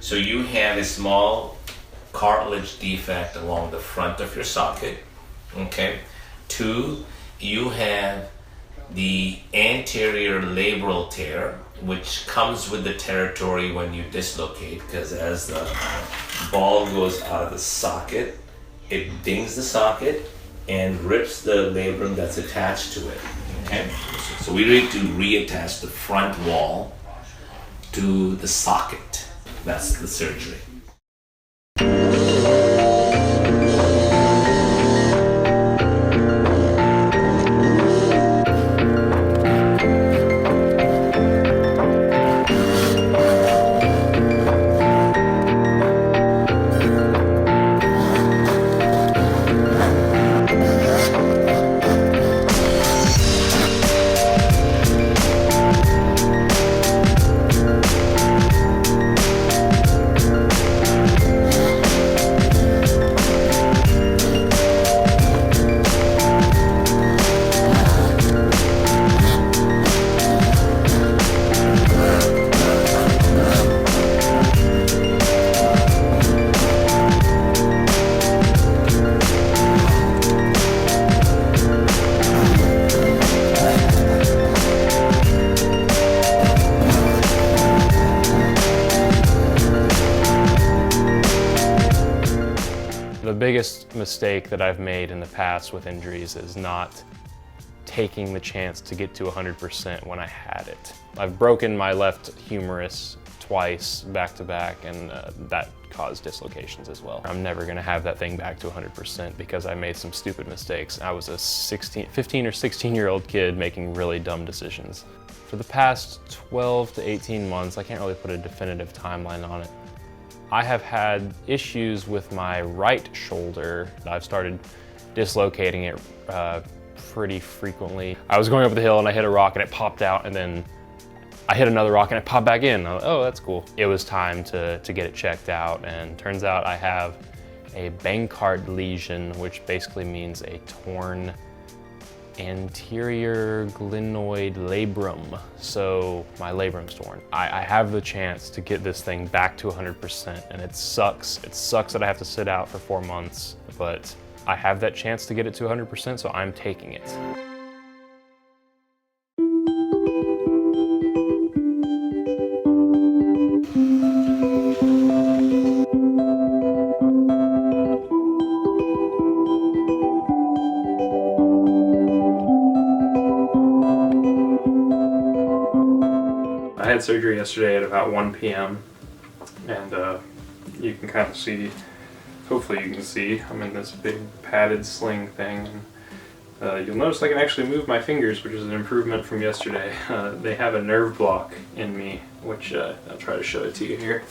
So you have a small cartilage defect along the front of your socket, okay? 2, you have the anterior labral tear, which comes with the territory when you dislocate, because as the ball goes out of the socket, it dings the socket and rips the labrum that's attached to it, okay? So we need to reattach the front wall to the socket. That's the surgery. The biggest mistake that I've made in the past with injuries is not taking the chance to get to 100% when I had it. I've broken my left humerus twice back to back, and that caused dislocations as well. I'm never gonna have that thing back to 100% because I made some stupid mistakes. I was a 15 or 16-year-old kid making really dumb decisions. For the past 12 to 18 months, I can't really put a definitive timeline on it, I have had issues with my right shoulder. I've started dislocating it pretty frequently. I was going up the hill and I hit a rock and it popped out, and then I hit another rock and it popped back in. Oh, that's cool. It was time to get it checked out, and turns out I have a Bankart lesion, which basically means a torn anterior glenoid labrum. So my labrum's torn. I have the chance to get this thing back to 100%, and it sucks. It sucks that I have to sit out for 4 months, but I have that chance to get it to 100%, so I'm taking it. I had surgery yesterday at about 1 p.m. and you can kind of see, hopefully you can see, I'm in this big padded sling thing. And, you'll notice I can actually move my fingers, which is an improvement from yesterday. They have a nerve block in me, which I'll try to show it to you here.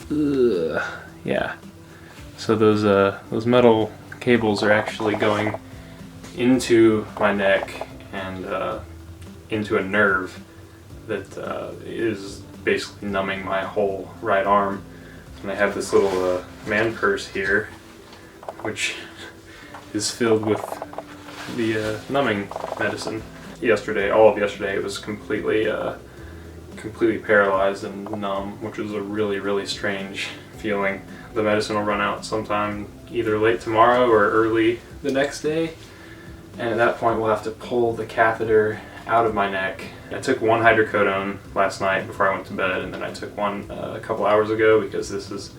Yeah. So those metal cables are actually going into my neck and into a nerve that is basically numbing my whole right arm. And I have this little man purse here, which is filled with the numbing medicine. Yesterday, all of yesterday, it was completely paralyzed and numb, which was a really strange feeling. The medicine will run out sometime either late tomorrow or early the next day, and at that point we'll have to pull the catheter out of my neck. I took one hydrocodone last night before I went to bed, and then I took one a couple hours ago because this is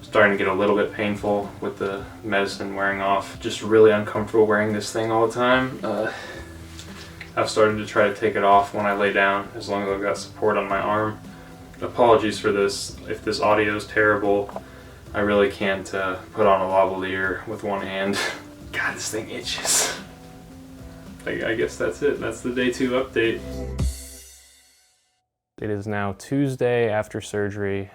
starting to get a little bit painful with the medicine wearing off. Just really uncomfortable wearing this thing all the time. I've started to try to take it off when I lay down, as long as I've got support on my arm. Apologies for this. If this audio is terrible, I really can't put on a lavalier with one hand. God, this thing itches. I guess that's it. That's the day 2 update. It is now Tuesday after surgery.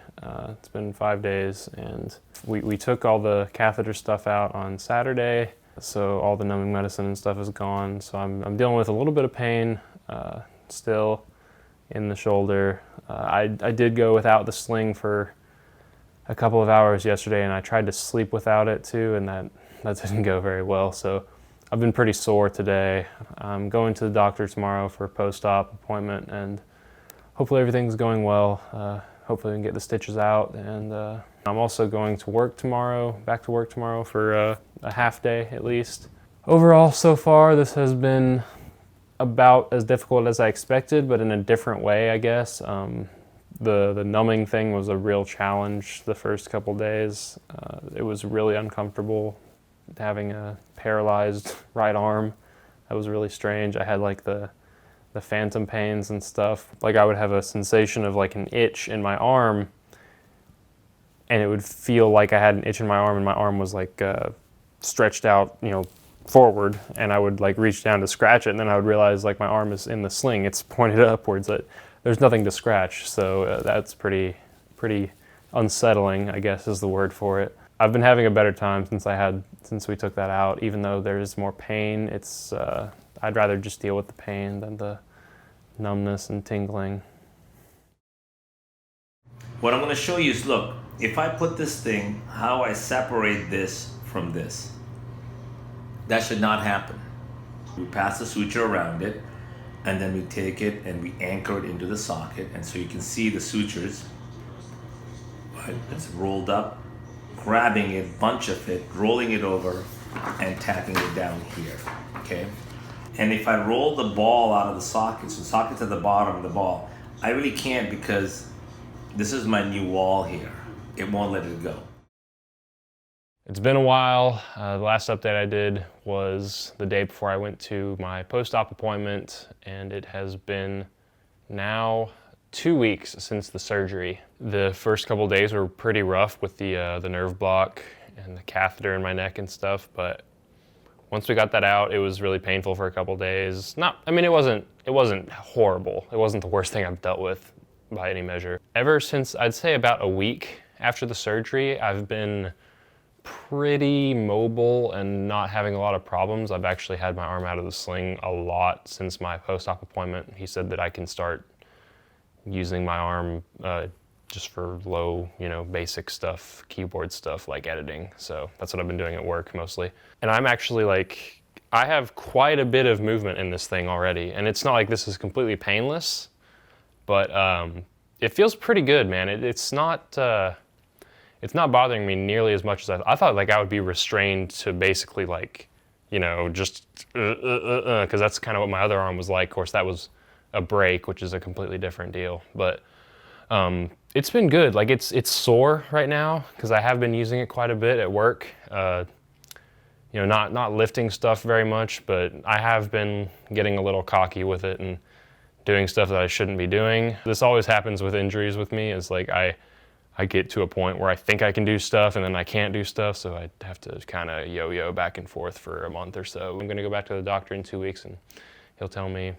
It's been 5 days, and we took all the catheter stuff out on Saturday, so all the numbing medicine and stuff is gone. So I'm dealing with a little bit of pain still in the shoulder. I did go without the sling for a couple of hours yesterday, and I tried to sleep without it too, and that didn't go very well. So I've been pretty sore today. I'm going to the doctor tomorrow for a post-op appointment, and hopefully everything's going well. hopefully we can get the stitches out. And I'm also going to work tomorrow, back to work tomorrow for a half day at least. Overall, so far, this has been about as difficult as I expected, but in a different way, I guess. The numbing thing was a real challenge the first couple days. It was really uncomfortable having a paralyzed right arm. That was really strange. I had like the phantom pains and stuff. Like I would have a sensation of like an itch in my arm, and it would feel like I had an itch in my arm, and my arm was like stretched out, you know, forward, and I would like reach down to scratch it, and then I would realize like my arm is in the sling. It's pointed upwards. That there's nothing to scratch, so that's pretty unsettling, I guess is the word for it. I've been having a better time since we took that out, even though there is more pain. It's I'd rather just deal with the pain than the numbness and tingling. What I'm going to show you is, look, if I put this thing, how I separate this from this. That should not happen. We pass the suture around it, and then we take it and we anchor it into the socket, and so you can see the sutures. Right? It's rolled up, grabbing a bunch of it, rolling it over, and tacking it down here, okay? And if I roll the ball out of the socket, so the socket's at the bottom of the ball, I really can't because this is my new wall here. It won't let it go. It's been a while. The last update I did was the day before I went to my post-op appointment, and it has been now 2 weeks since the surgery. The first couple days were pretty rough with the nerve block and the catheter in my neck and stuff, but once we got that out, it was really painful for a couple days. It wasn't horrible. It wasn't the worst thing I've dealt with by any measure. Ever since, I'd say about a week after the surgery, I've been pretty mobile and not having a lot of problems. I've actually had my arm out of the sling a lot since my post-op appointment. He said that I can start using my arm just for low, basic stuff, keyboard stuff like editing. So that's what I've been doing at work mostly. And I'm actually I have quite a bit of movement in this thing already. And it's not like this is completely painless, but it feels pretty good, man. It's not bothering me nearly as much as I thought. Like I would be restrained to basically just because that's kind of what my other arm was like. Of course, that was a break, which is a completely different deal. But it's been good. Like it's sore right now because I have been using it quite a bit at work. Not lifting stuff very much, but I have been getting a little cocky with it and doing stuff that I shouldn't be doing. This always happens with injuries with me. Is like I get to a point where I think I can do stuff and then I can't do stuff, so I have to kind of yo-yo back and forth for a month or so. I'm gonna go back to the doctor in 2 weeks and he'll tell me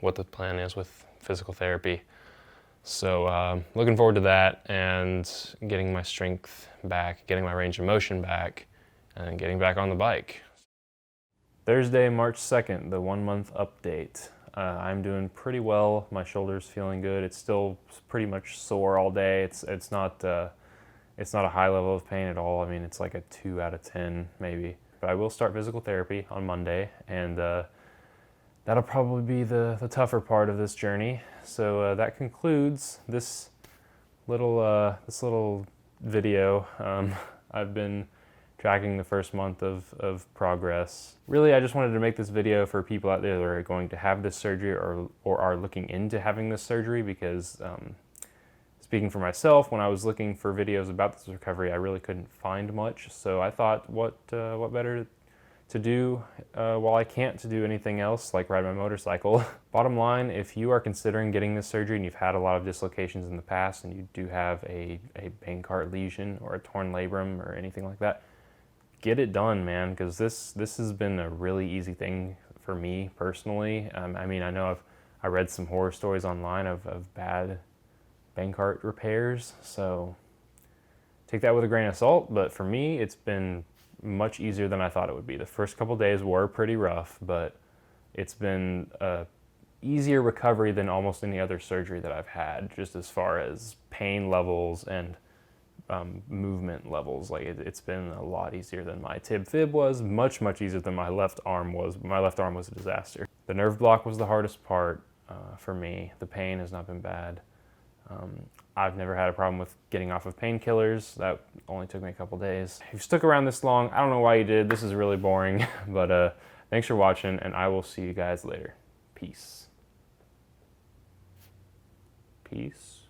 what the plan is with physical therapy. So looking forward to that and getting my strength back, getting my range of motion back, and getting back on the bike. Thursday, March 2nd, the 1 month update. I'm doing pretty well. My shoulder's feeling good. It's still pretty much sore all day. It's not a high level of pain at all. I mean, it's like a 2 out of 10 maybe. But I will start physical therapy on Monday, and that'll probably be the tougher part of this journey. So that concludes this little video. I've been tracking the first month of progress. Really, I just wanted to make this video for people out there that are going to have this surgery or are looking into having this surgery, because speaking for myself, when I was looking for videos about this recovery, I really couldn't find much. So I thought, what better to do while I can't to do anything else like ride my motorcycle. Bottom line, if you are considering getting this surgery and you've had a lot of dislocations in the past and you do have a Bankart lesion or a torn labrum or anything like that, get it done, man, because this has been a really easy thing for me personally. I mean, I know I read some horror stories online of bad Bankart repairs, so take that with a grain of salt, but for me, it's been much easier than I thought it would be. The first couple days were pretty rough, but it's been a easier recovery than almost any other surgery that I've had, just as far as pain levels and movement levels. Like it's been a lot easier than my tib fib was, much easier than my left arm was. My left arm was a disaster. The nerve block was the hardest part for me. The pain has not been bad. I've never had a problem with getting off of painkillers. That only took me a couple days. If you stuck around this long, I don't know why you did. This is really boring, but thanks for watching, and I will see you guys later. Peace. Peace.